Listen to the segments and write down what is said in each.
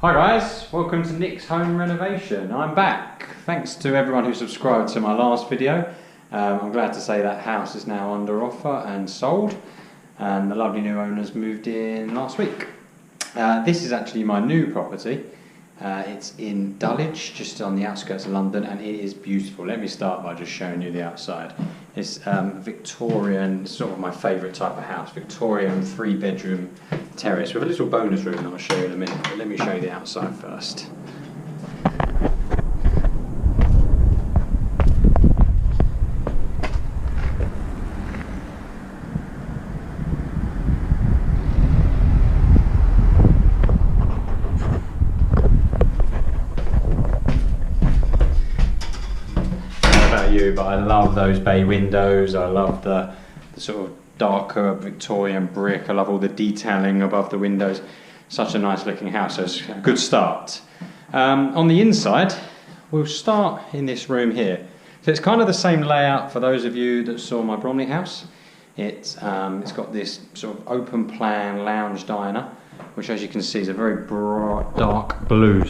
Hi guys, welcome to Nick's Home Renovation. I'm back. Thanks to everyone who subscribed to my last video. I'm glad to say that house is now under offer and sold, and the lovely new owners moved in last week. This is actually my new property. It's in Dulwich, just on the outskirts of London, and it is beautiful. Let me start by just showing you the outside. It's Victorian, sort of my favourite type of house. Victorian 3-bedroom terrace with a little bonus room that I'll show you in a minute, but let me show you the outside first. But I love those bay windows. I love the sort of darker Victorian brick. I love all the detailing above the windows. Such a nice looking house, so it's a good start. On the inside, we'll start in this room here. So it's kind of the same layout for those of you that saw my Bromley house. It's got this sort of open plan lounge diner, which as you can see is a very bright, dark blue,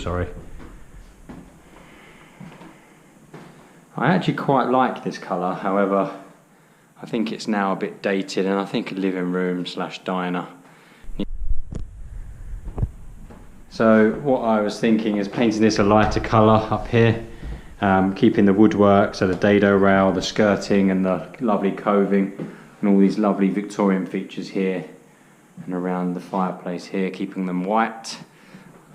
I actually quite like this colour, however, I think it's now a bit dated, and I think a living room / diner. So what I was thinking is painting this a lighter colour up here, keeping the woodwork, so the dado rail, the skirting and the lovely coving, and all these lovely Victorian features here and around the fireplace here, keeping them white,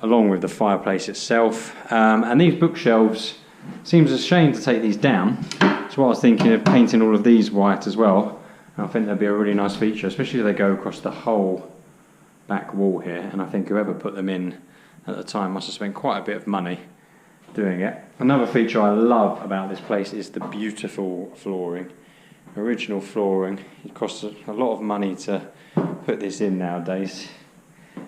along with the fireplace itself. And these bookshelves, seems a shame to take these down, so I was thinking of painting all of these white as well. I think that'd be a really nice feature, especially if they go across the whole back wall here, and I think whoever put them in at the time must have spent quite a bit of money doing it. Another feature I love about this place is the beautiful flooring. Original flooring. It costs a lot of money to put this in nowadays,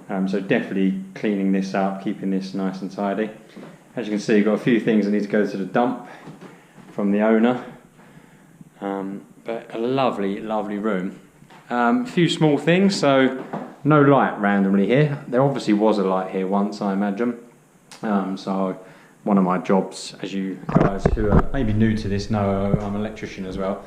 so definitely cleaning this up, keeping this nice and tidy. As you can see, you've got a few things that need to go to the dump from the owner, but a lovely, lovely room. A few small things, so no light randomly here. There obviously was a light here once, I imagine. So one of my jobs, as you guys who are maybe new to this know, I'm an electrician as well.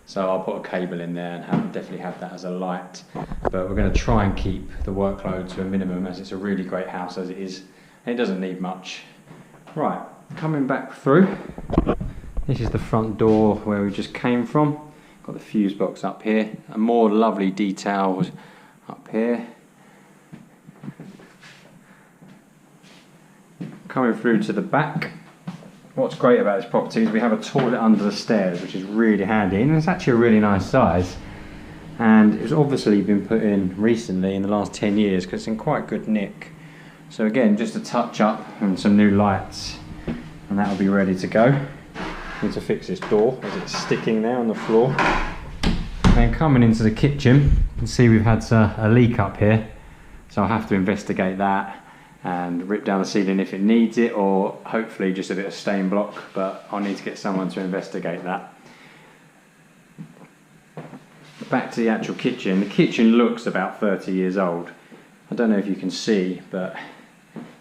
So I'll put a cable in there and definitely have that as a light. But we're going to try and keep the workload to a minimum, as it's a really great house as it is. It doesn't need much. Right, coming back through, this is the front door where we just came from. Got the fuse box up here, and more lovely details up here. Coming through to the back, what's great about this property is we have a toilet under the stairs, which is really handy, and it's actually a really nice size. And it's obviously been put in recently in the last 10 years because it's in quite good nick. So again, just a touch up and some new lights, and that'll be ready to go. Need to fix this door as it's sticking there on the floor. And coming into the kitchen, you can see we've had a leak up here, so I'll have to investigate that and rip down the ceiling if it needs it, or hopefully just a bit of stain block, but I'll need to get someone to investigate that. Back to the actual kitchen. The kitchen looks about 30 years old. I don't know if you can see, but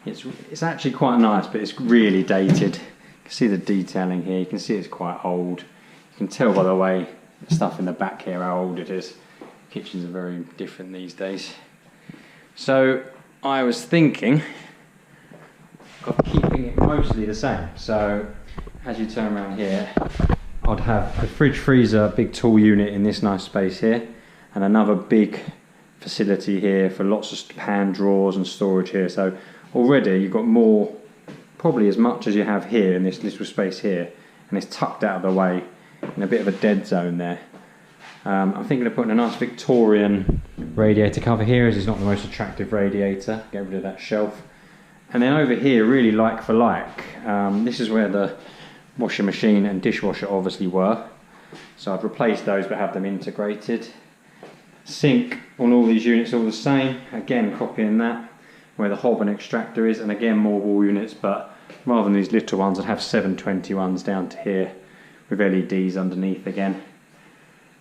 it's actually quite nice, but it's really dated. You can see the detailing here, you can see it's quite old. You can tell by the way the stuff in the back here how old it is. Kitchens are very different these days. So I was thinking of keeping it mostly the same. So as you turn around here, I'd have a fridge freezer, big tool unit in this nice space here, and another big facility here for lots of hand drawers and storage here. So already you've got more, probably as much as you have here in this little space here, and it's tucked out of the way in a bit of a dead zone there. I'm thinking of putting a nice Victorian radiator cover here, as it's not the most attractive radiator. Get rid of that shelf. And then over here, really like for like, this is where the washing machine and dishwasher obviously were. So I've replaced those but have them integrated. Sink on all these units all the same, again copying that, where the hob and extractor is, and again more wall units, but rather than these little ones I'd have 720 ones down to here with LEDs underneath again.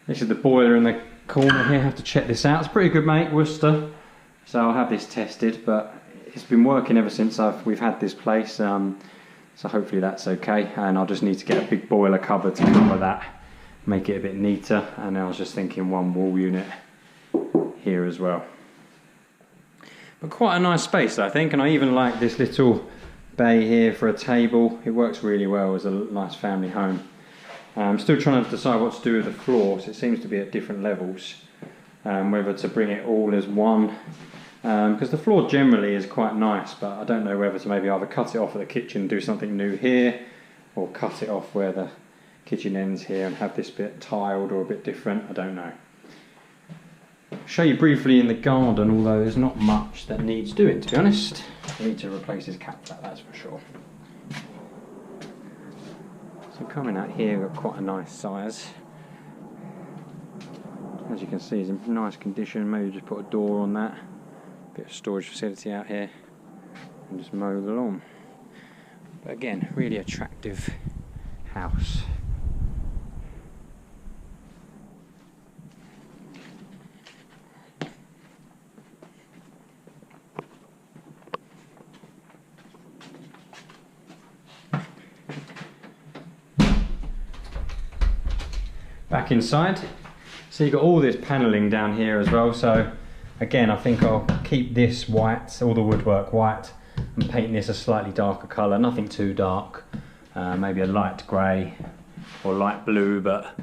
This is the boiler in the corner here. I have to check this out. It's pretty good, mate, Worcester, so I'll have this tested, but it's been working ever since we've had this place, so hopefully that's okay. And I'll just need to get a big boiler cover to cover that, make it a bit neater. And I was just thinking one wall unit here as well. But quite a nice space, I think, and I even like this little bay here for a table. It works really well as a nice family home. I'm still trying to decide what to do with the floors. It seems to be at different levels, whether to bring it all as one, because the floor generally is quite nice, but I don't know whether to maybe either cut it off at the kitchen and do something new here, or cut it off where the kitchen ends here and have this bit tiled or a bit different. I don't know. Show you briefly in the garden, although there's not much that needs doing, to be honest. I need to replace this cat flap, that's for sure. So coming out here, got quite a nice size. As you can see, it's in nice condition. Maybe just put a door on that. Bit of storage facility out here, and just mow the lawn. But again, really attractive house. Back inside, so you've got all this panelling down here as well. So again, I think I'll keep this white, all the woodwork white, and paint this a slightly darker colour, nothing too dark, maybe a light grey or light blue, but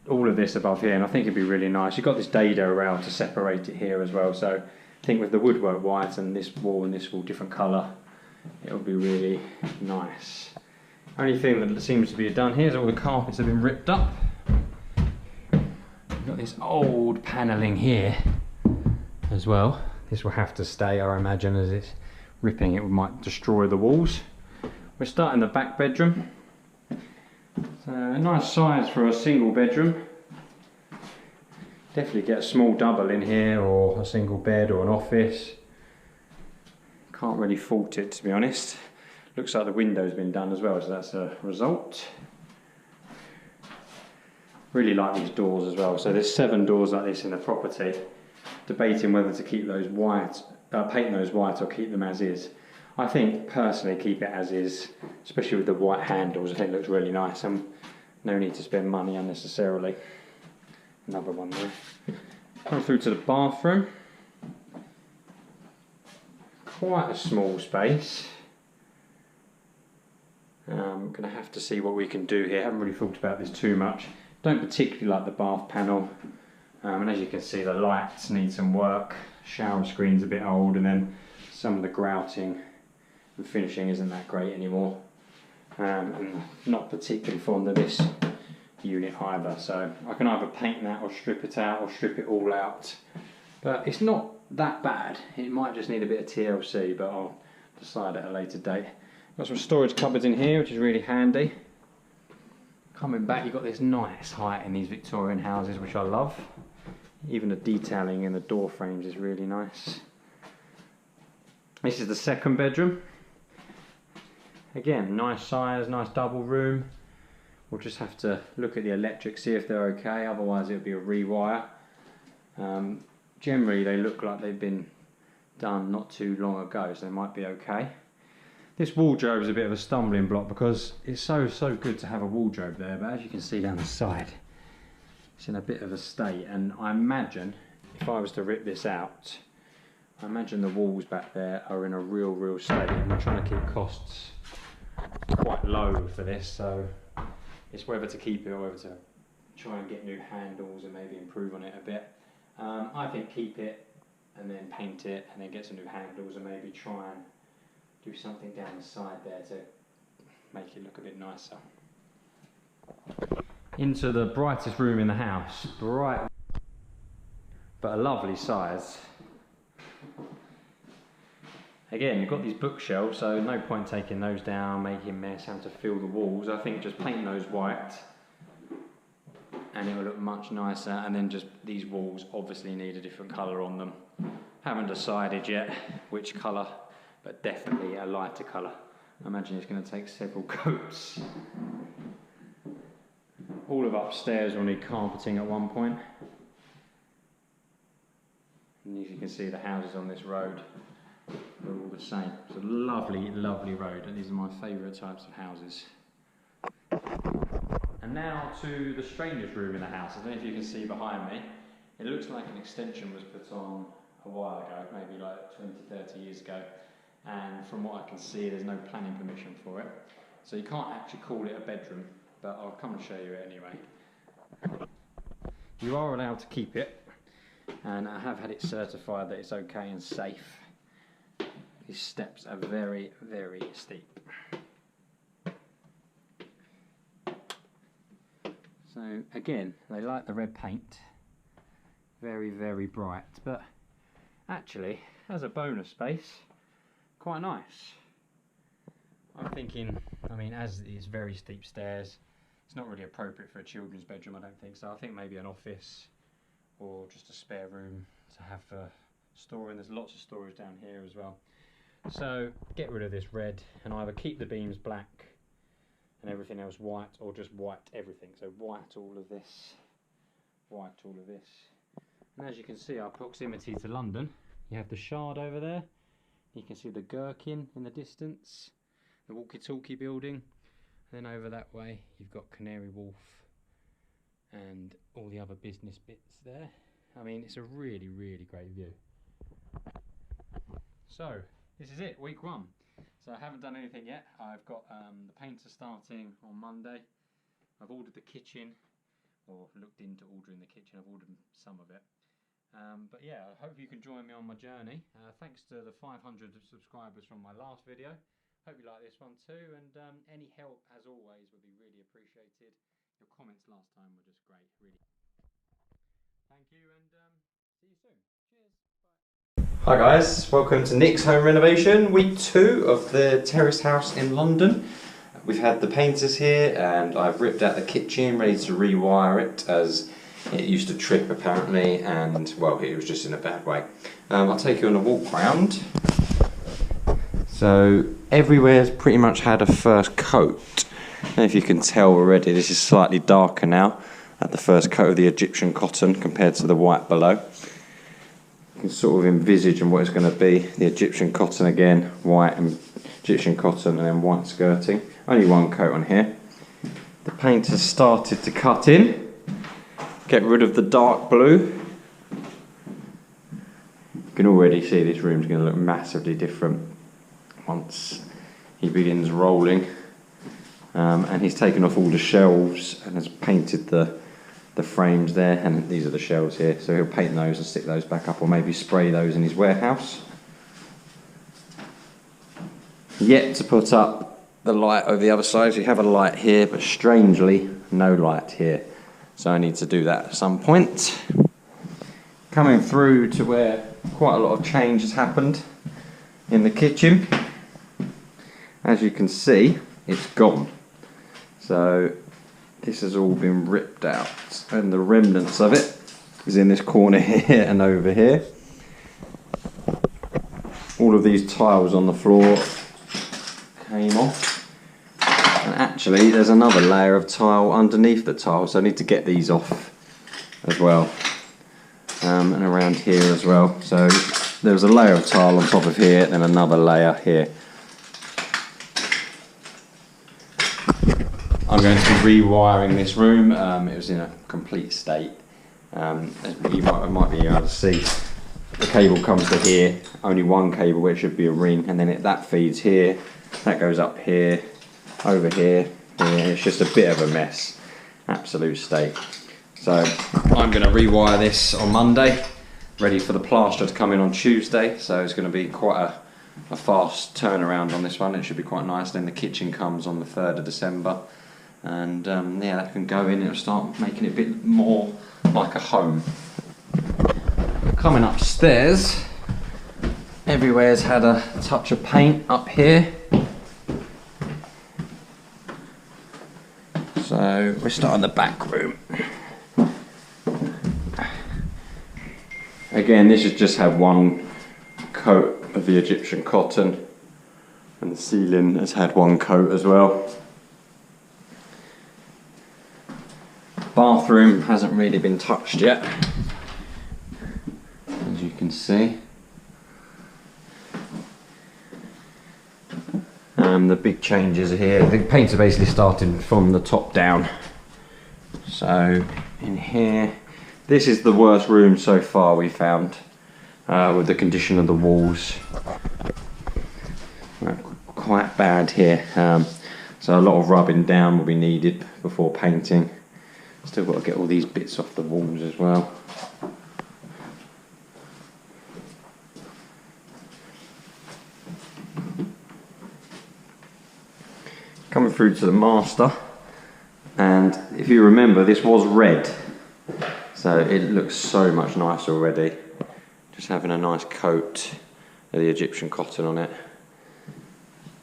all of this above here, and I think it'd be really nice. You've got this dado rail to separate it here as well, so I think with the woodwork white and this wall different colour, it'll be really nice. Only thing that seems to be done here is all the carpets have been ripped up. Got this old panelling here as well. This will have to stay, I imagine, as it's ripping. It might destroy the walls. We're starting the back bedroom. So a nice size for a single bedroom. Definitely get a small double in here, or a single bed, or an office. Can't really fault it, to be honest. Looks like the window's been done as well, so that's a result. Really like these doors as well. So there's 7 doors like this in the property. Debating whether to keep those white, paint those white, or keep them as is. I think personally keep it as is, especially with the white handles. I think it looks really nice, and no need to spend money unnecessarily. Another one there. Come through to the bathroom. Quite a small space. I'm going to have to see what we can do here. I haven't really thought about this too much. Don't particularly like the bath panel, and as you can see, the lights need some work. Shower screen's a bit old, and then some of the grouting and finishing isn't that great anymore. I'm not particularly fond of this unit either, so I can either paint that or strip it out or strip it all out. But it's not that bad. It might just need a bit of TLC, but I'll decide at a later date. Got some storage cupboards in here, which is really handy. Coming back, you've got this nice height in these Victorian houses, which I love. Even the detailing in the door frames is really nice. This is the second bedroom. Again, nice size, nice double room. We'll just have to look at the electrics, see if they're okay, otherwise it'll be a rewire. Generally they look like they've been done not too long ago, so they might be okay. This wardrobe is a bit of a stumbling block because it's so good to have a wardrobe there, but as you can see down the side, it's in a bit of a state, and I imagine if I was to rip this out, I imagine the walls back there are in a real state, and we're trying to keep costs quite low for this, so it's whether to keep it or whether to try and get new handles and maybe improve on it a bit. I think keep it and then paint it and then get some new handles and maybe try and do something down the side there to make it look a bit nicer. Into the brightest room in the house. Bright, but a lovely size. Again, you've got these bookshelves, so no point taking those down, making a mess, having to fill the walls. I think just paint those white and it will look much nicer, and then just these walls obviously need a different colour on them. Haven't decided yet which colour, but definitely a lighter colour. I imagine it's going to take several coats. All of upstairs will need carpeting at one point. And as you can see, the houses on this road They're all the same. It's a lovely, lovely road, and these are my favourite types of houses. And now to the strangest room in the house. I don't know if you can see behind me. It looks like an extension was put on a while ago, maybe like 20, 30 years ago. And from what I can see, there's no planning permission for it. So you can't actually call it a bedroom, but I'll come and show you it anyway. You are allowed to keep it, and I have had it certified that it's okay and safe. These steps are very, very steep. So again, they like the red paint, very, very bright, but actually, as a bonus space, quite nice. I'm thinking, I mean, as it's very steep stairs, it's not really appropriate for a children's bedroom, I don't think, so I think maybe an office or just a spare room to have for storing. There's lots of storage down here as well. So get rid of this red and either keep the beams black and everything else white, or just white everything. So white all of this, white all of this. And as you can see, our proximity to London, you have the Shard over there. You can see the Gherkin in the distance, the walkie-talkie building. And then over that way, you've got Canary Wharf and all the other business bits there. I mean, it's a really, really great view. So, this is it, week 1. So I haven't done anything yet. I've got the painter starting on Monday. I've ordered the kitchen, or looked into ordering the kitchen. I've ordered some of it. But yeah, I hope you can join me on my journey. Thanks to the 500 subscribers from my last video. Hope you like this one too, and any help, as always, would be really appreciated. Your comments last time were just great, really. Thank you, and see you soon. Cheers. Hi guys, welcome to Nick's Home Renovation, week 2 of the terrace house in London. We've had the painters here and I've ripped out the kitchen, ready to rewire it as it used to trip apparently, and well, it was just in a bad way. I'll take you on a walk round. So everywhere's pretty much had a first coat. I don't know if you can tell already, this is slightly darker now at the first coat of the Egyptian cotton compared to the white below. You can sort of envisage what it's going to be. The Egyptian cotton again, white and Egyptian cotton, and then white skirting. Only one coat on here. The paint has started to cut in. Get rid of the dark blue. You can already see this room's going to look massively different once he begins rolling. And he's taken off all the shelves and has painted the frames there, and these are the shelves here, so he'll paint those and stick those back up, or maybe spray those in his warehouse. Yet to put up the light over the other side. So you have a light here, but strangely no light here, so I need to do that at some point. Coming through to where quite a lot of change has happened in the kitchen. As you can see, it's gone. So this has all been ripped out, and the remnants of it is in this corner here and over here. All of these tiles on the floor came off, and actually there's another layer of tile underneath the tile, so I need to get these off as well, and around here as well. So there's a layer of tile on top of here, then another layer here. I'm going to be rewiring this room. It was in a complete state. As you might be able to see, the cable comes to here, only one cable where it should be a ring, and then that feeds here, that goes up here, over here, and it's just a bit of a mess, absolute state. So I'm going to rewire this on Monday, ready for the plaster to come in on Tuesday, so it's going to be quite a fast turnaround on this one. It should be quite nice. Then the kitchen comes on the 3rd of December. And yeah, that can go in, it'll start making it a bit more like a home. Coming upstairs, everywhere's had a touch of paint up here. So we're starting the back room. Again, this has just had one coat of the Egyptian cotton, and the ceiling has had one coat as well. Bathroom hasn't really been touched yet, as you can see. The big changes are here. The paints are basically starting from the top down. So in here, this is the worst room so far we found, with the condition of the walls. Quite bad here. So a lot of rubbing down will be needed before painting. Still got to get all these bits off the walls as well. Coming through to the master, and if you remember, this was red, so it looks so much nicer already. Just having a nice coat of the Egyptian cotton on it.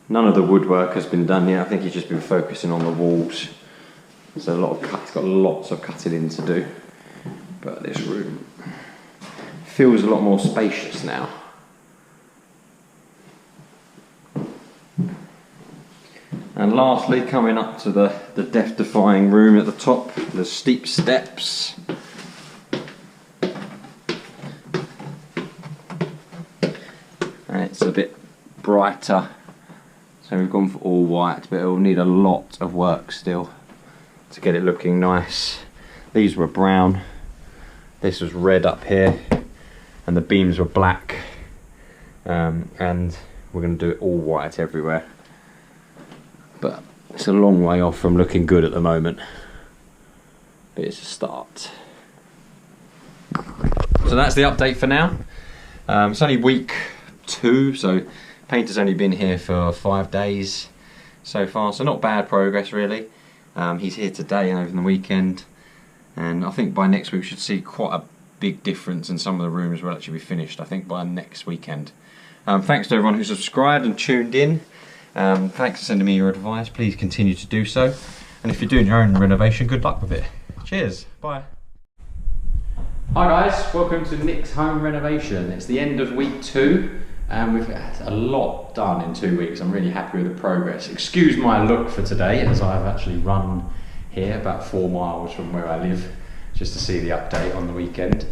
None of the woodwork has been done yet. I think he's just been focusing on the walls. There's a lot of cut. It's got lots of cutting in to do, but this room feels a lot more spacious now. And lastly, coming up to the death-defying room at the top, the steep steps. And it's a bit brighter, so we've gone for all white, but it will need a lot of work still to get it looking nice. These were brown, this was red up here, and the beams were black. And we're going to do it all white everywhere. But it's a long way off from looking good at the moment. But it's a start. So that's the update for now. It's only week 2, so painter's only been here for 5 days so far, so not bad progress really. He's here today and over the weekend, and I think by next week we should see quite a big difference, and some of the rooms will actually be finished, I think, by next weekend. Thanks to everyone who subscribed and tuned in. Thanks for sending me your advice. Please continue to do so. And if you're doing your own renovation, good luck with it. Cheers. Bye. Hi guys, welcome to Nick's Home Renovation. It's the end of week 2 and we've had a lot done in 2 weeks. I'm really happy with the progress. Excuse my look for today, as I've actually run here about 4 miles from where I live just to see the update on the weekend.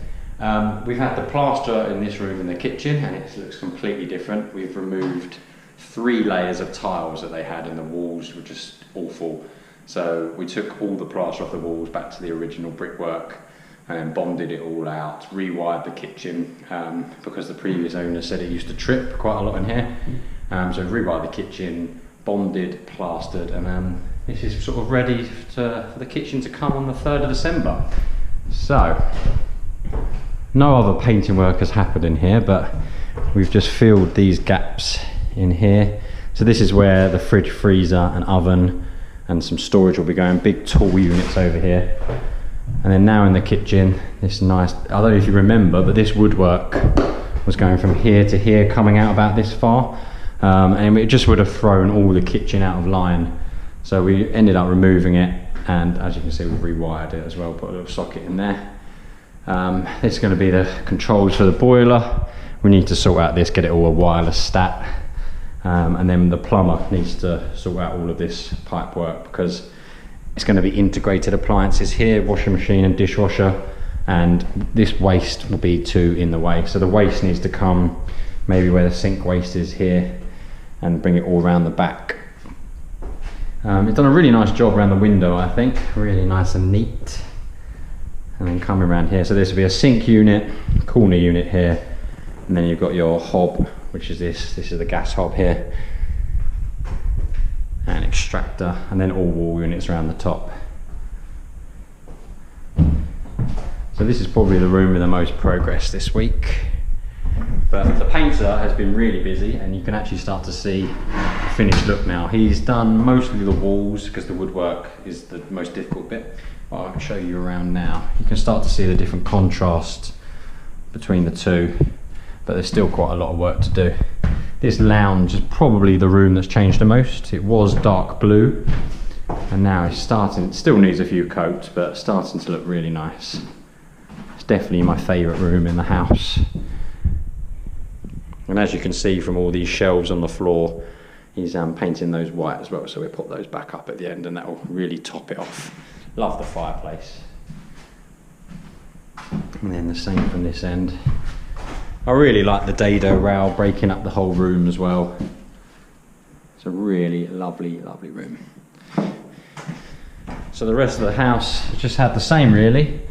We've had the plaster in this room in the kitchen and it looks completely different. We've removed 3 layers of tiles that they had, and the walls were just awful. So we took all the plaster off the walls back to the original brickwork and then bonded it all out, rewired the kitchen because the previous owner said it used to trip quite a lot in here. So rewired the kitchen, bonded, plastered, and this is sort of ready for the kitchen to come on the 3rd of December. So no other painting work has happened in here, but we've just filled these gaps in here. So this is where the fridge, freezer and oven and some storage will be going, big tall units over here. And then now in the kitchen, this nice, I don't know if you remember, but this woodwork was going from here to here, coming out about this far, and it just would have thrown all the kitchen out of line. So we ended up removing it, and as you can see, we've rewired it as well, put a little socket in there. This is going to be the controls for the boiler. We need to sort out this, get it all a wireless stat. And then the plumber needs to sort out all of this pipe work, because it's going to be integrated appliances here, washing machine and dishwasher, and this waste will be too in the way. So the waste needs to come maybe where the sink waste is here and bring it all around the back. It's done a really nice job around the window, I think, really nice and neat. And then coming around here, so this will be a sink unit, corner unit here, and then you've got your hob, which is this is the gas hob here, and extractor, and then all wall units around the top. So this is probably the room with the most progress this week, but the painter has been really busy, and you can actually start to see the finished look now. He's done mostly the walls because the woodwork is the most difficult bit. Well, I'll show you around now. You can start to see the different contrast between the two, but there's still quite a lot of work to do. This lounge is probably the room that's changed the most. It was dark blue, and now it's starting, it still needs a few coats, but starting to look really nice. It's definitely my favourite room in the house. And as you can see from all these shelves on the floor, he's painting those white as well, so we'll put those back up at the end and that will really top it off. Love the fireplace. And then the same from this end. I really like the dado rail breaking up the whole room as well. It's It's a really lovely, lovely room. So the rest of the house just had the same really.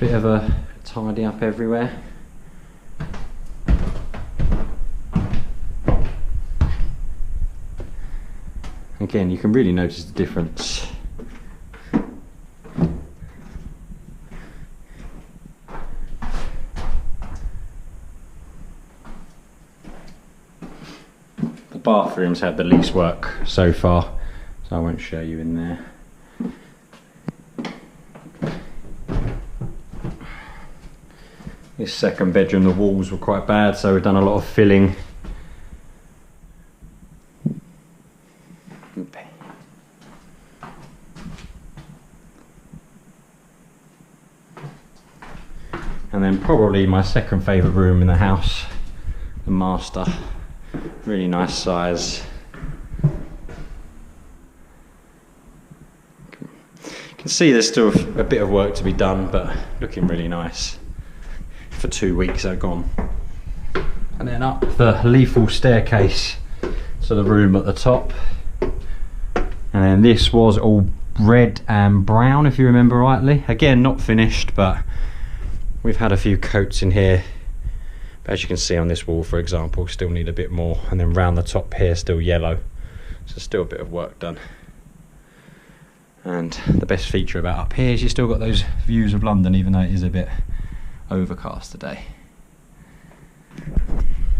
Bit of a tidy up everywhere. Again, you can really notice the difference. The bathrooms had the least work so far, so I won't show you in there. This second bedroom, the walls were quite bad, so we've done a lot of filling. And then probably my second favourite room in the house, the master. Really nice size. You can see there's still a bit of work to be done, but looking really nice. For 2 weeks they've gone. And then up the lethal staircase to the room at the top. And then this was all red and brown, if you remember rightly. Again, not finished, but we've had a few coats in here. But as you can see on this wall, for example, still need a bit more. And then round the top here, still yellow. So still a bit of work done. And the best feature about up here is you still got those views of London, even though it is a bit overcast today.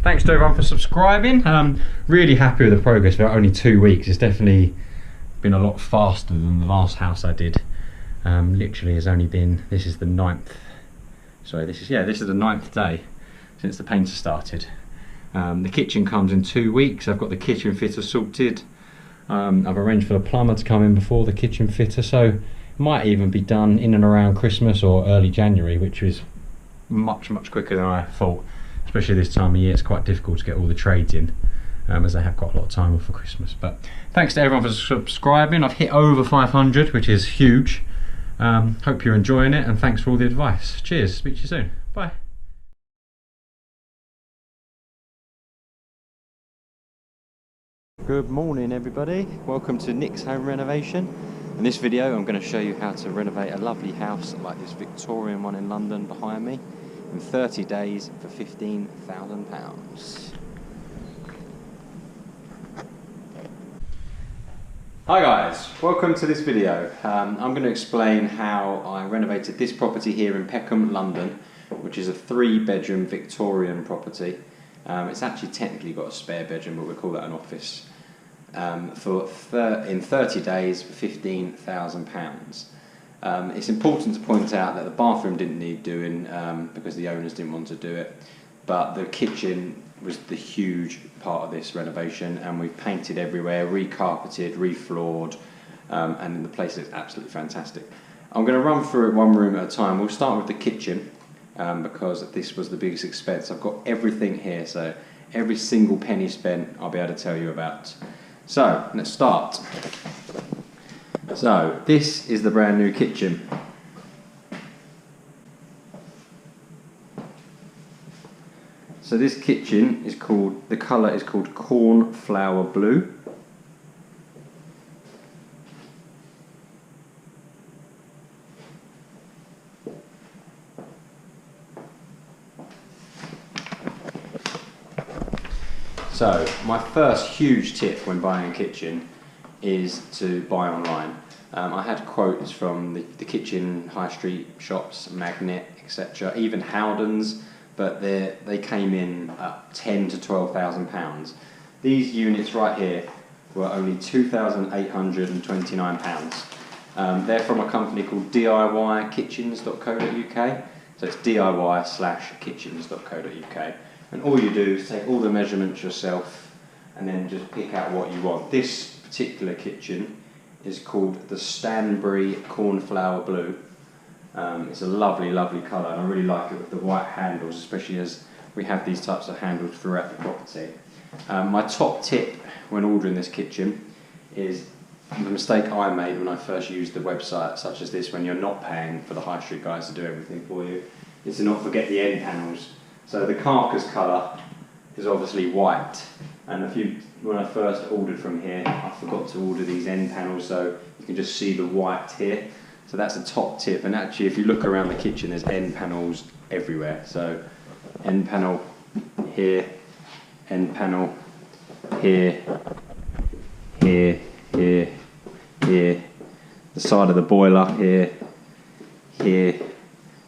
Thanks to everyone for subscribing. Really happy with the progress for only 2 weeks. It's definitely been a lot faster than the last house I did. Literally has only been, this is the 9th. Sorry, this is the 9th day since the painter started. The kitchen comes in 2 weeks. I've got the kitchen fitter sorted. I've arranged for the plumber to come in before the kitchen fitter, so it might even be done in and around Christmas or early January, which is much quicker than I thought. Especially this time of year, it's quite difficult to get all the trades in, as they have got a lot of time off for Christmas. But thanks to everyone for subscribing. I've hit over 500, which is huge. Hope you're enjoying it, and thanks for all the advice. Cheers, speak to you soon. Bye. Good morning everybody, welcome to Nick's Home Renovation. In this video I'm going to show you how to renovate a lovely house like this Victorian one in London behind me in 30 days for £15,000. Hi guys, welcome to this video. I'm going to explain how I renovated this property here in Peckham, London, which is a 3-bedroom Victorian property. It's actually technically got a spare bedroom, but we'll call that an office. In 30 days for £15,000. It's important to point out that the bathroom didn't need doing because the owners didn't want to do it, but the kitchen was the huge part of this renovation, and we've painted everywhere, recarpeted, refloored, and the place looks absolutely fantastic. I'm going to run through it one room at a time. We'll start with the kitchen because this was the biggest expense. I've got everything here, so every single penny spent I'll be able to tell you about. So let's start. So this is the brand new kitchen. So this kitchen is called, the colour is called cornflower blue. So my first huge tip when buying a kitchen is to buy online. I had quotes from the kitchen high street shops, Magnet, etc., even Howden's, but they came in at £10,000 to £12,000. These units right here were only £2,829. They're from a company called DIYkitchens.co.uk, so it's DIY/kitchens.co.uk. And all you do is take all the measurements yourself and then just pick out what you want. This particular kitchen is called the Stanbury Cornflower Blue. It's a lovely colour, and I really like it with the white handles, especially as we have these types of handles throughout the property. My top tip when ordering this kitchen is the mistake I made when I first used the website such as this, when you're not paying for the high street guys to do everything for you, is to not forget the end panels. So the carcass colour is obviously white. And when I first ordered from here, I forgot to order these end panels, so you can just see the white here. So that's the top tip, and actually if you look around the kitchen, there's end panels everywhere. So end panel here, end panel here, here, here, here, the side of the boiler here, here,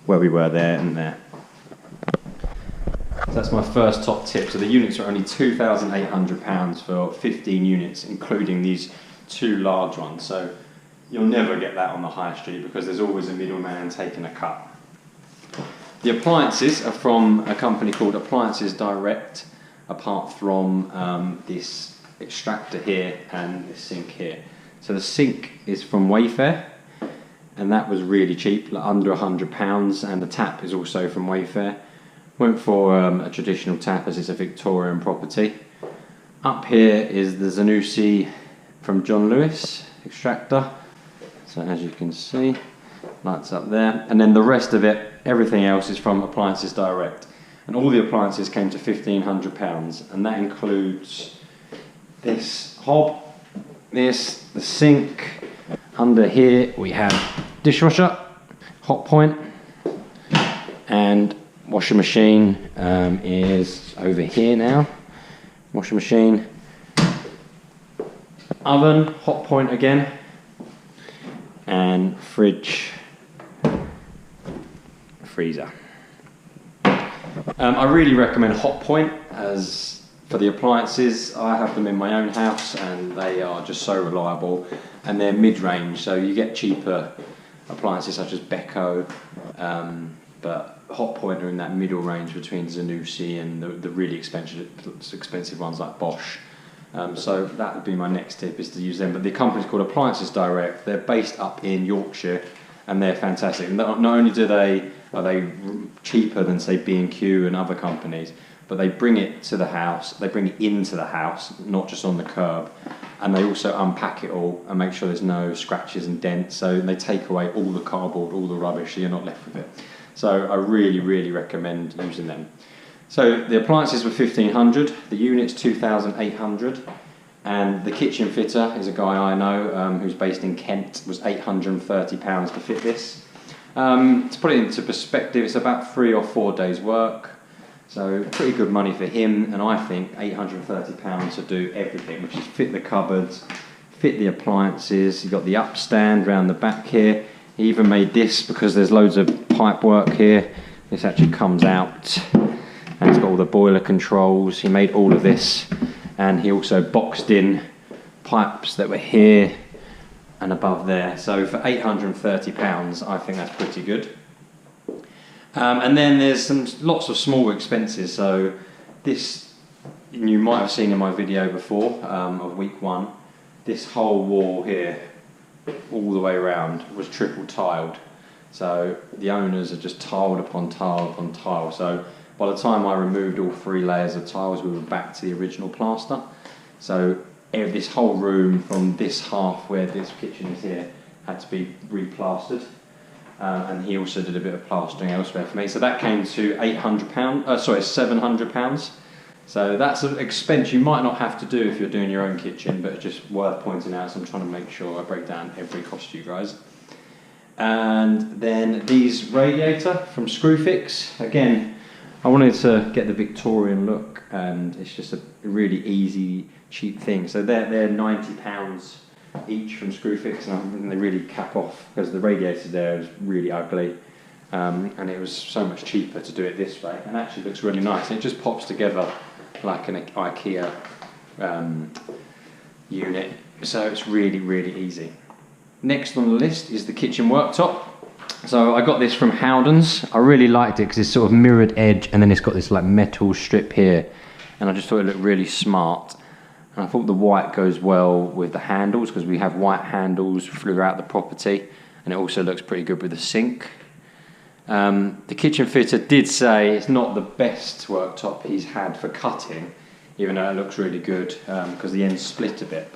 where we were there and there. So that's my first top tip. So the units are only £2,800 for 15 units, including these 2 large ones. So you'll never get that on the high street because there's always a middleman taking a cut. The appliances are from a company called Appliances Direct, apart from this extractor here and this sink here. So the sink is from Wayfair, and that was really cheap, like under £100, and the tap is also from Wayfair. Went for a traditional tap as it's a Victorian property. Up here is the Zanussi from John Lewis extractor. So as you can see, lights up there. And then the rest of it, everything else is from Appliances Direct. And all the appliances came to £1,500, and that includes this hob, the sink. Under here we have dishwasher, hot point, and washing machine is over here now. Washing machine, oven, hot point again, and fridge, freezer. I really recommend hot point as for the appliances. I have them in my own house and they are just so reliable, and they're mid-range, so you get cheaper appliances such as Beko, but hot point are in that middle range between Zanussi and the really expensive ones like Bosch. So that would be my next tip, is to use them. But the company's called Appliances Direct. They're based up in Yorkshire, and they're fantastic. And not only are they cheaper than say B&Q and other companies, but they bring it to the house. They bring it into the house, not just on the curb. And they also unpack it all and make sure there's no scratches and dents. So they take away all the cardboard, all the rubbish, so you're not left with it. So I really, really recommend using them. So the appliances were £1,500, the units £2,800, and the kitchen fitter is a guy I know who's based in Kent, was £830 to fit this. To put it into perspective, it's about 3 or 4 days work, so pretty good money for him, and I think £830 to do everything, which is fit the cupboards, fit the appliances. You've got the upstand round the back here. He even made this because there's loads of pipe work here. This actually comes out, and it's got all the boiler controls. He made all of this, and he also boxed in pipes that were here and above there. So for £830, I think that's pretty good. And then there's lots of small expenses. So this, you might have seen in my video before of week 1. This whole wall here, all the way around, was triple tiled. So the owners are just tiled upon tile upon tile. So by the time I removed all 3 layers of tiles, we were back to the original plaster. So this whole room from this half where this kitchen is here had to be replastered. And he also did a bit of plastering elsewhere for me. So that came to £700. So that's an expense you might not have to do if you're doing your own kitchen, but it's just worth pointing out, so I'm trying to make sure I break down every cost to you guys. And then these Radiator from Screwfix. Again, I wanted to get the Victorian look, and it's just a really easy, cheap thing. So they're £90 each from Screwfix, and they really cap off because the radiator there is really ugly, and it was so much cheaper to do it this way, and actually looks really nice. And it just pops together like an IKEA unit, so it's really, really easy. Next on the list is the kitchen worktop. So I got this from Howden's. I really liked it because it's sort of mirrored edge, and then it's got this like metal strip here, and I just thought it looked really smart. And I thought the white goes well with the handles because we have white handles throughout the property, and it also looks pretty good with the sink. The kitchen fitter did say it's not the best worktop he's had for cutting, even though it looks really good because the ends split a bit.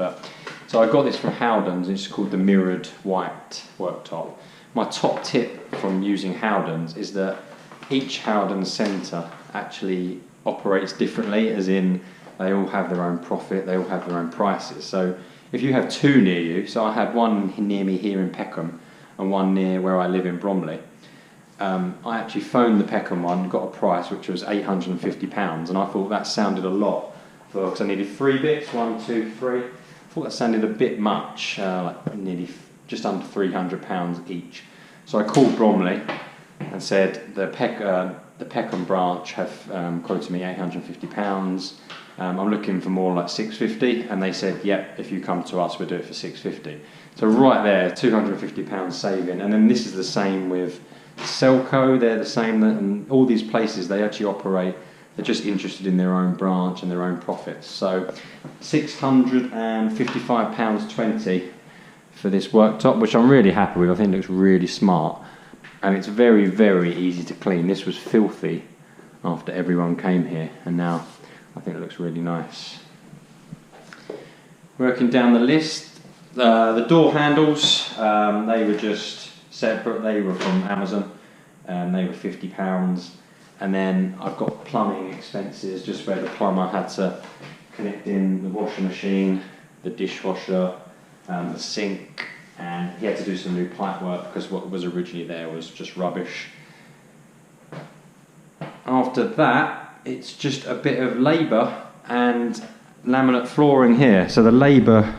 So I got this from Howden's. It's called the mirrored white worktop. My top tip from using Howden's is that each Howden's centre actually operates differently, as in they all have their own profit, they all have their own prices. So if you have two near you, so I had one near me here in Peckham and one near where I live in Bromley. I actually phoned the Peckham one, got a price which was £850, and I thought that sounded a lot because I needed 3 bits, 1, 2, 3. I thought that sounded a bit much, like nearly just under £300 each. So I called Bromley and said the Peckham branch have quoted me £850. I'm looking for more like £650, and they said, yep, if you come to us, we'll do it for £650. So right there, £250 saving. And then this is the same with Selco, they're the same, and all these places, they actually operate, they're just interested in their own branch and their own profits. So £655.20 for this worktop, which I'm really happy with. I think it looks really smart, and it's very, very easy to clean. This was filthy after everyone came here, and now I think it looks really nice. Working down the list, the door handles, they were just separate. They were from Amazon, and they were £50. And then I've got plumbing expenses, just where the plumber had to connect in the washing machine, the dishwasher, the sink, and he had to do some new pipe work because what was originally there was just rubbish. After that, it's just a bit of labour and laminate flooring here. So the labour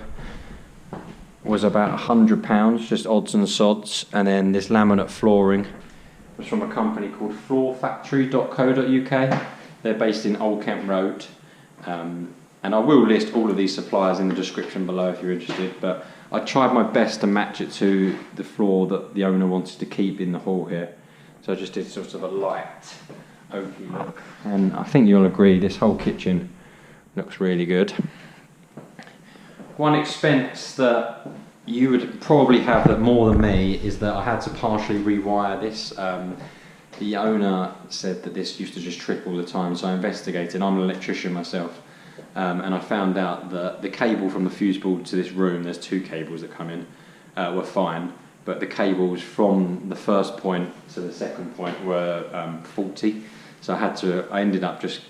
was about £100, just odds and sods, and then this laminate flooring was from a company called floorfactory.co.uk. They're based in Old Kent Road, and I will list all of these suppliers in the description below if you're interested, but I tried my best to match it to the floor that the owner wanted to keep in the hall here. So I just did sort of a light oaky look, and I think you'll agree this whole kitchen looks really good. One expense that you would probably have that more than me is that I had to partially rewire this. The owner said that this used to just trip all the time, so I investigated. I'm an electrician myself, and I found out that the cable from the fuse board to this room, there's 2 cables that come in, were fine, but the cables from the first point to the second point were faulty. So I ended up just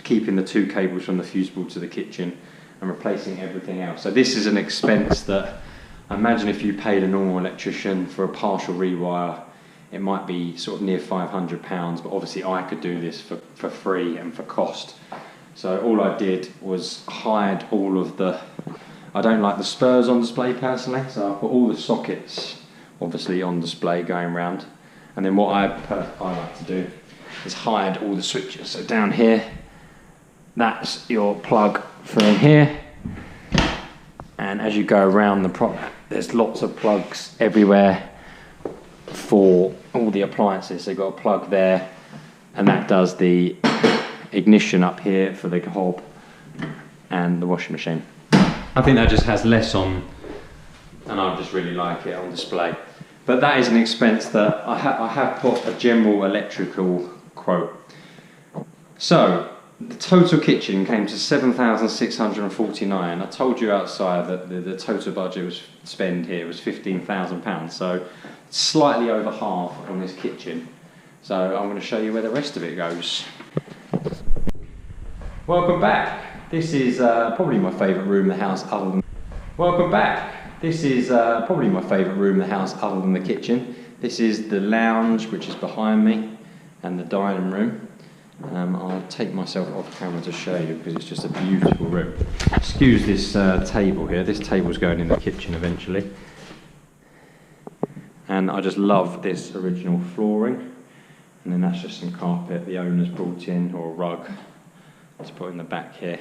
keeping the 2 cables from the fuse board to the kitchen and replacing everything else. So this is an expense that I imagine if you paid a normal electrician for a partial rewire, it might be sort of near £500, but obviously I could do this for free and for cost. So all I did was hide all of I don't like the spurs on display personally, so I put all the sockets obviously on display going round. And then what I like to do is hide all the switches. So down here, that's your plug for in here, and as you go around the prop, there's lots of plugs everywhere for all the appliances. So you've got a plug there, and that does the ignition up here for the hob and the washing machine. I think that just has less on, and I just really like it on display. But that is an expense that I have put a general electrical quote. So the total kitchen came to £7,649. I told you outside that the total budget was spend here was £15,000, so slightly over half on this kitchen. So I'm going to show you where the rest of it goes. Welcome back. This is probably my favourite room in the house other than... Welcome back. This is probably my favourite room in the house other than the kitchen. This is the lounge, which is behind me, and the dining room. I'll take myself off camera to show you because it's just a beautiful room. Excuse this table here. This table's going in the kitchen eventually. And I just love this original flooring. And then that's just some carpet the owner's brought in, or a rug to put in the back here.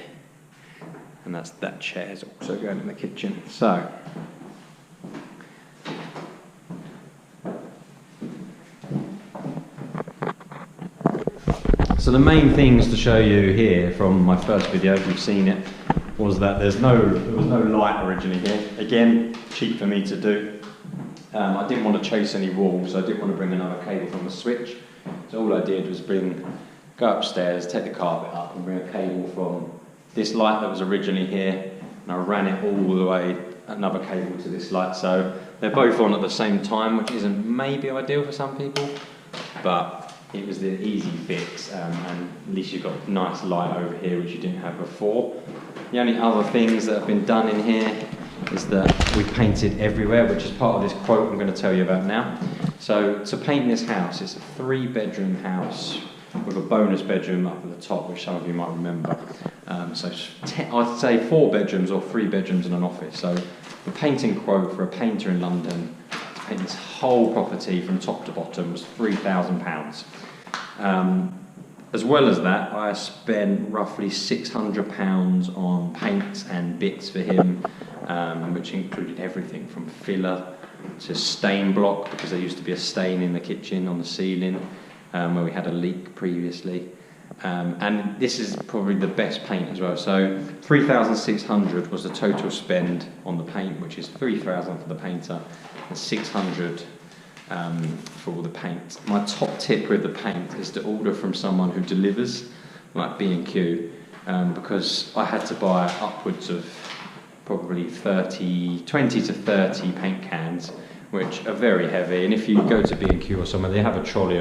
And that chair's also going in the kitchen. So the main things to show you here from my first video, if you've seen it, was that there was no light originally here. Again, cheap for me to do. I didn't want to chase any walls, so I didn't want to bring another cable from the switch. So all I did was go upstairs, take the carpet up and bring a cable from this light that was originally here, and I ran it all the way, another cable to this light. So they're both on at the same time, which isn't maybe ideal for some people, but it was the easy fix, and at least you've got nice light over here, which you didn't have before. The only other things that have been done in here is that we painted everywhere, which is part of this quote I'm going to tell you about now. So to paint this house, it's a 3-bedroom house with a bonus bedroom up at the top, which some of you might remember. So I'd say 4 bedrooms or 3 bedrooms and an office. So the painting quote for a painter in London to paint this whole property from top to bottom was £3,000. As well as that, I spent roughly £600 on paints and bits for him, which included everything from filler to stain block, because there used to be a stain in the kitchen on the ceiling where we had a leak previously. And this is probably the best paint as well. So £3,600 was the total spend on the paint, which is £3,000 for the painter and £600 for all the paint. My top tip with the paint is to order from someone who delivers, like B&Q, because I had to buy upwards of probably 20 to 30 paint cans, which are very heavy. And if you go to B&Q or somewhere, they have a trolley,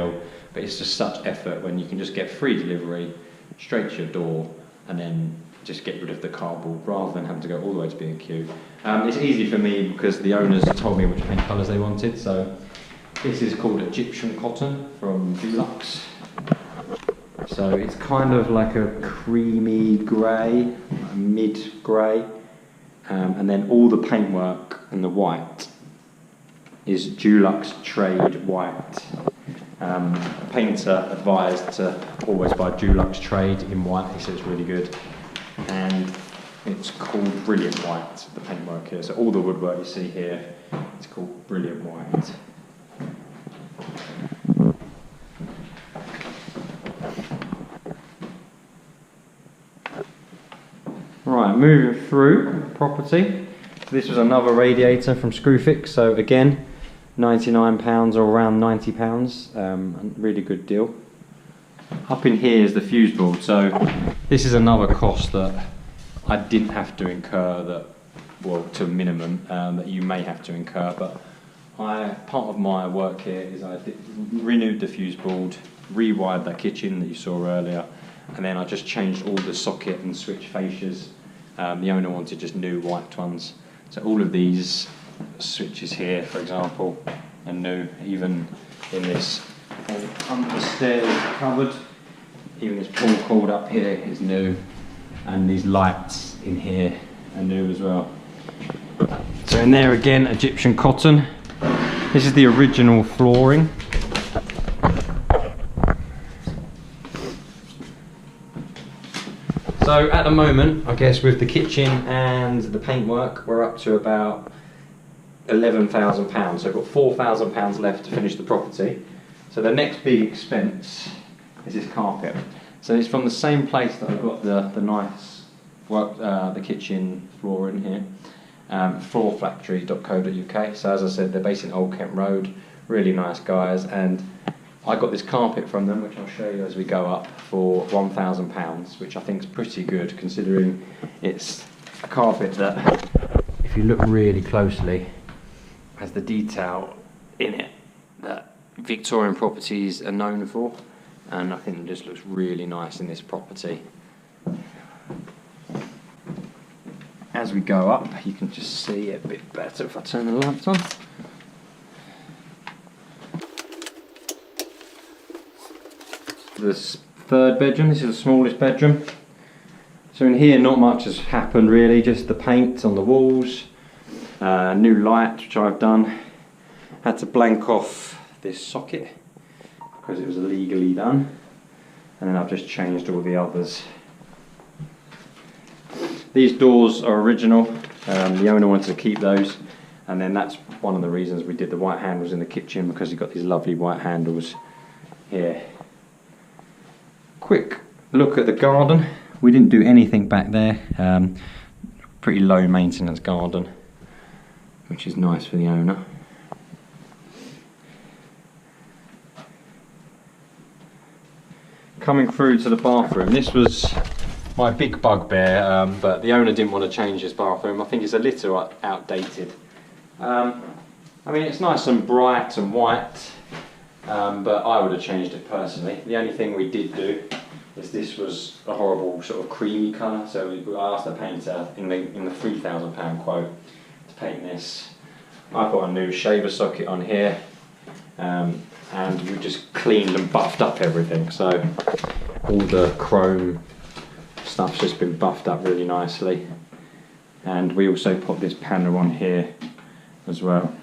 but it's just such effort when you can just get free delivery straight to your door and then just get rid of the cardboard rather than having to go all the way to B&Q. It's easy for me because the owners told me which paint colours they wanted. So this is called Egyptian cotton from Dulux. So it's kind of like a creamy grey, a mid-grey, and then all the paintwork and the white is Dulux Trade White. Painter advised to always buy Dulux Trade in white. He said it's really good, and it's called Brilliant White, the paintwork here. So all the woodwork you see here, it's called Brilliant White. Right, moving through the property. This was another radiator from Screwfix. So again, £99 or around £90, really good deal. Up in here is the fuse board. So this is another cost that I didn't have to incur, to a minimum, that you may have to incur. But part of my work here is I renewed the fuse board, rewired that kitchen that you saw earlier, and then I just changed all the socket and switch fascias. The owner wanted just new white ones. So all of these switches here, for example, are new. Even in this under the stairs cupboard, even this pull cord up here is new, and these lights in here are new as well. So in there again, Egyptian cotton. This is the original flooring. So at the moment, I guess with the kitchen and the paintwork, we're up to about £11,000. So I've got £4,000 left to finish the property. So the next big expense is this carpet. So it's from the same place that I've got the nice work, the kitchen floor in here, floorfactory.co.uk. So as I said, they're based in Old Kent Road, really nice guys, and I got this carpet from them, which I'll show you as we go up, for £1,000, which I think is pretty good considering it's a carpet that, if you look really closely, has the detail in it that Victorian properties are known for, and I think it just looks really nice in this property. As we go up, you can just see it a bit better if I turn the lights on. This third bedroom, this is the smallest bedroom. So in here not much has happened really, just the paint on the walls, new light which I've done. Had to blank off this socket because it was illegally done, and then I've just changed all the others. These doors are original, the owner wanted to keep those, and then that's one of the reasons we did the white handles in the kitchen, because you've got these lovely white handles here. Quick look at the garden. We didn't do anything back there. Pretty low maintenance garden, which is nice for the owner. Coming through to the bathroom, this was my big bugbear, but the owner didn't want to change his bathroom. I think it's a little outdated. I mean, it's nice and bright and white. but I would have changed it personally. The only thing we did do is this was a horrible sort of creamy colour, so I asked the painter in the £3,000 quote to paint this. I put a new shaver socket on here, and we just cleaned and buffed up everything, so all the chrome stuff's just been buffed up really nicely. And we also put this panel on here as well.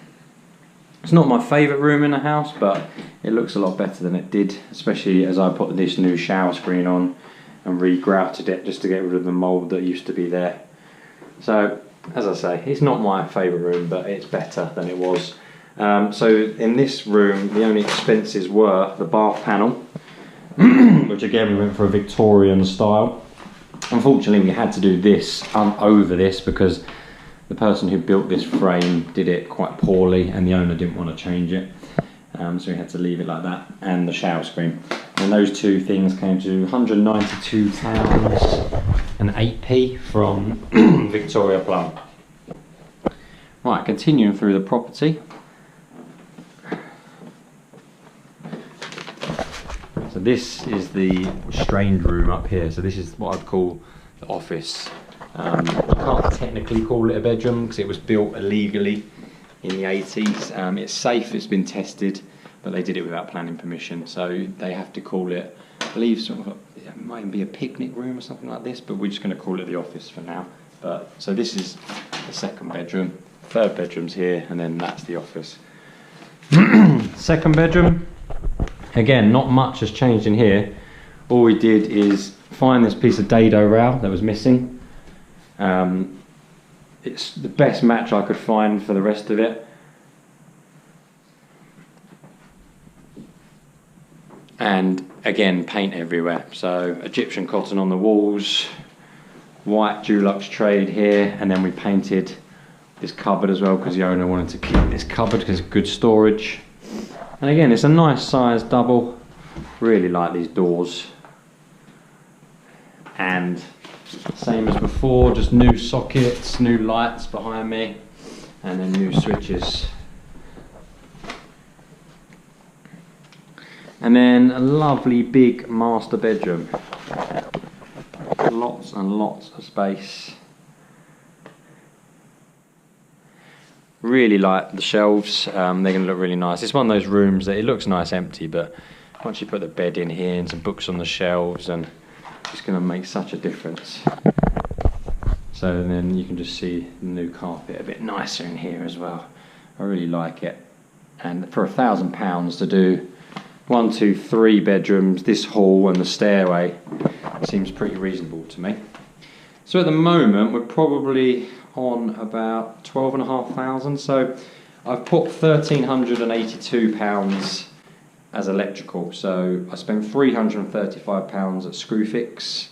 It's not my favourite room in the house, but it looks a lot better than it did, especially as I put this new shower screen on and re-grouted it just to get rid of the mould that used to be there. So, as I say, it's not my favourite room, but it's better than it was. So in this room, the only expenses were the bath panel, which again we went for a Victorian style. Unfortunately, we had to do this over this because the person who built this frame did it quite poorly and the owner didn't want to change it. So we had to leave it like that, and the shower screen. And those two things came to £192 and 8p from Victoria Plum. Right, continuing through the property. So this is the strange room up here. So this is what I'd call the office. You can't technically call it a bedroom because it was built illegally in the 80s. It's safe, it's been tested, but they did it without planning permission. So they have to call it, I believe, sort of it might even be a picnic room or something like this, but we're just going to call it the office for now. But so this is the second bedroom, third bedroom's here, and then that's the office. Second bedroom. Again, not much has changed in here. All we did is find this piece of dado rail that was missing. It's the best match I could find for the rest of it. And again, paint everywhere. So Egyptian cotton on the walls, white Dulux trade here, and then we painted this cupboard as well because the owner wanted to keep this cupboard because it's good storage. And again, it's a nice size double. Really like these doors. And same as before, just new sockets, new lights behind me, and then new switches. And then a lovely big master bedroom. Lots and lots of space. Really like the shelves, they're going to look really nice. It's one of those rooms that it looks nice empty, but once you put the bed in here and some books on the shelves, and it's going to make such a difference. So then you can just see the new carpet a bit nicer in here as well. I really like it. And for £1,000 to do 1, 2, 3 bedrooms, this hall and the stairway seems pretty reasonable to me. So at the moment we're probably on about 12,500. So I've put £1,382 as electrical. So I spent £335 at Screwfix,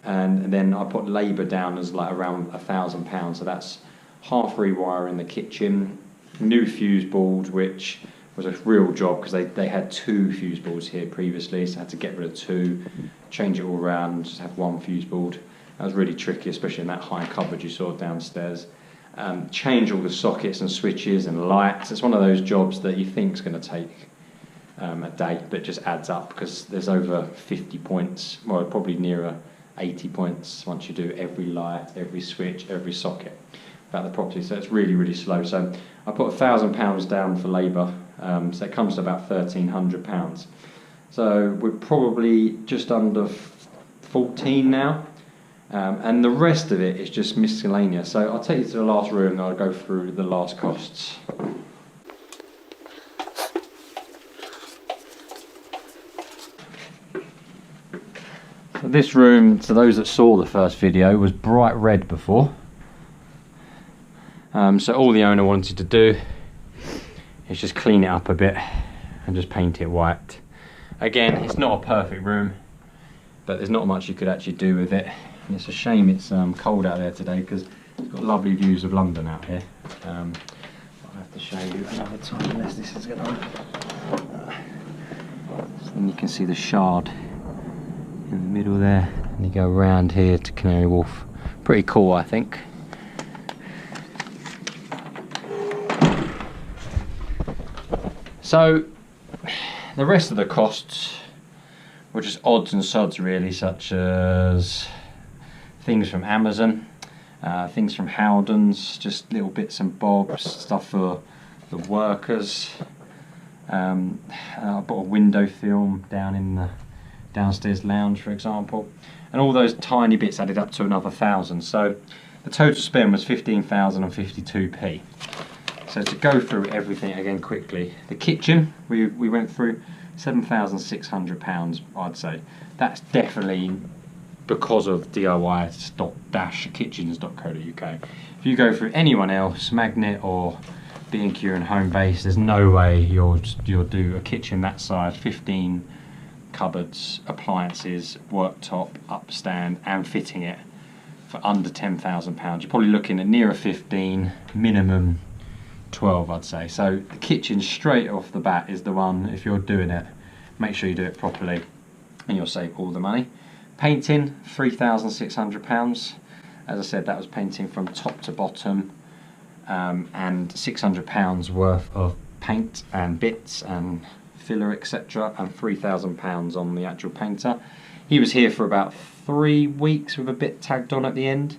and then I put labour down as like around £1,000. So that's half rewiring the kitchen, new fuse board, which was a real job because they had 2 fuse boards here previously, so I had to get rid of 2, change it all around, just have 1 fuse board. That was really tricky, especially in that high cupboard you saw downstairs. Change all the sockets and switches and lights. It's one of those jobs that you think is going to take a day, but it just adds up because there's over 50 points, well, probably nearer 80 points once you do every light, every switch, every socket about the property. So it's really, really slow. So I put £1,000 down for labour, so it comes to about £1,300. So we're probably just under 14 now. And the rest of it is just miscellaneous. So I'll take you to the last room and I'll go through the last costs. So this room, to those that saw the first video, was bright red before. So all the owner wanted to do is just clean it up a bit and just paint it white. Again, it's not a perfect room, but there's not much you could actually do with it. And it's a shame it's cold out there today because it's got lovely views of London out here. I'll have to show you another time unless this is going on. And you can see the Shard in the middle there, and you go around here to Canary Wharf. Pretty cool, I think. So the rest of the costs were just odds and sods really, such as things from Amazon, things from Howden's, just little bits and bobs, stuff for the workers. I bought a window film down in the downstairs lounge, for example, and all those tiny bits added up to another 1,000. So the total spend was 15,052p. So to go through everything again quickly, the kitchen we went through £7,600, I'd say. That's definitely because of DIY-kitchens.co.uk. If you go through anyone else, Magnet or B&Q and Homebase, there's no way you'll do a kitchen that size, 15 cupboards, appliances, worktop, upstand and fitting it for under £10,000. You're probably looking at nearer 15, minimum 12 I'd say. So the kitchen straight off the bat is the one, if you're doing it, make sure you do it properly and you'll save all the money. Painting, £3,600. As I said, that was painting from top to bottom, and £600 worth of paint and bits and filler, etc., and £3,000 on the actual painter. He was here for about 3 weeks with a bit tagged on at the end,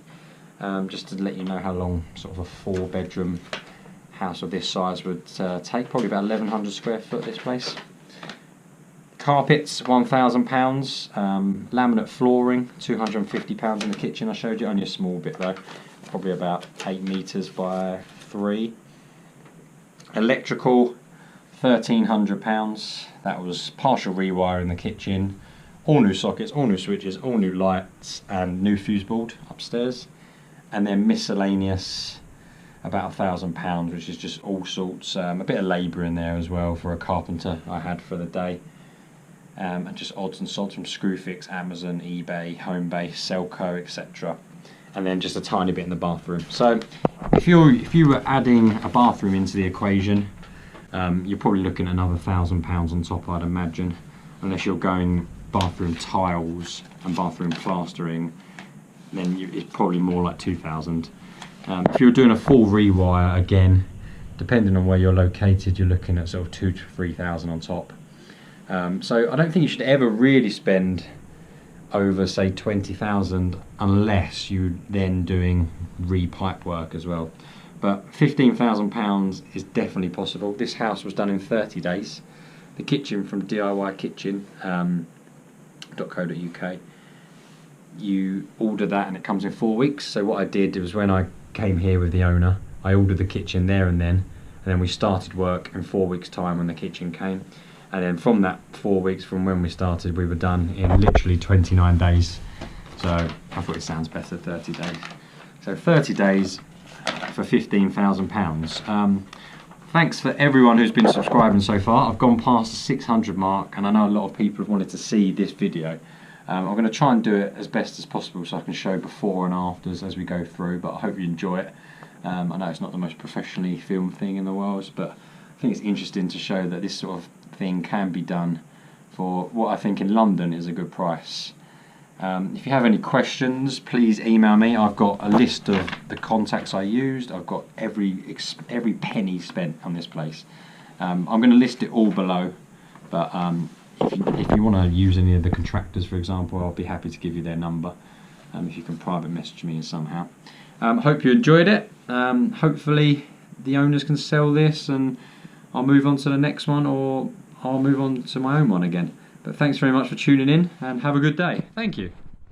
just to let you know how long sort of a 4-bedroom house of this size would take. Probably about 1,100 square foot, this place. Carpets, £1,000. Laminate flooring, £250 in the kitchen. I showed you, only a small bit though, probably about 8 metres by 3. Electrical, £1,300. That was partial rewire in the kitchen, all new sockets, all new switches, all new lights and new fuse board upstairs. And then miscellaneous, about £1,000, which is just all sorts, a bit of labour in there as well for a carpenter I had for the day. And just odds and sods from Screwfix, Amazon, eBay, Homebase, Selco, etc. And then just a tiny bit in the bathroom. So if you were adding a bathroom into the equation, you're probably looking at another £1,000 on top, I'd imagine, unless you're going bathroom tiles and bathroom plastering, then it's probably more like 2,000. If you're doing a full rewire, again, depending on where you're located, you're looking at sort of 2,000 to 3,000 on top. So I don't think you should ever really spend over, say, 20,000 unless you're then doing re-pipe work as well. But £15,000 is definitely possible. This house was done in 30 days. The kitchen from DIYkitchen.co.uk, you order that and it comes in 4 weeks. So what I did was, when I came here with the owner, I ordered the kitchen there and then we started work in 4 weeks' time when the kitchen came. And then from that 4 weeks from when we started, we were done in literally 29 days. So I thought it sounds better, 30 days. So 30 days for £15,000. Thanks for everyone who's been subscribing so far. I've gone past the 600 mark, and I know a lot of people have wanted to see this video. I'm going to try and do it as best as possible so I can show before and afters as we go through, but I hope you enjoy it. I know it's not the most professionally filmed thing in the world, but I think it's interesting to show that this sort of thing can be done for what I think in London is a good price. If you have any questions, please email me. I've got a list of the contacts I used. I've got every penny spent on this place. I'm going to list it all below, but if you want to use any of the contractors, for example, I'll be happy to give you their number, if you can private message me somehow. Hope you enjoyed it. Hopefully the owners can sell this and I'll move on to the next one, or I'll move on to my own one again. But thanks very much for tuning in and have a good day. Thank you.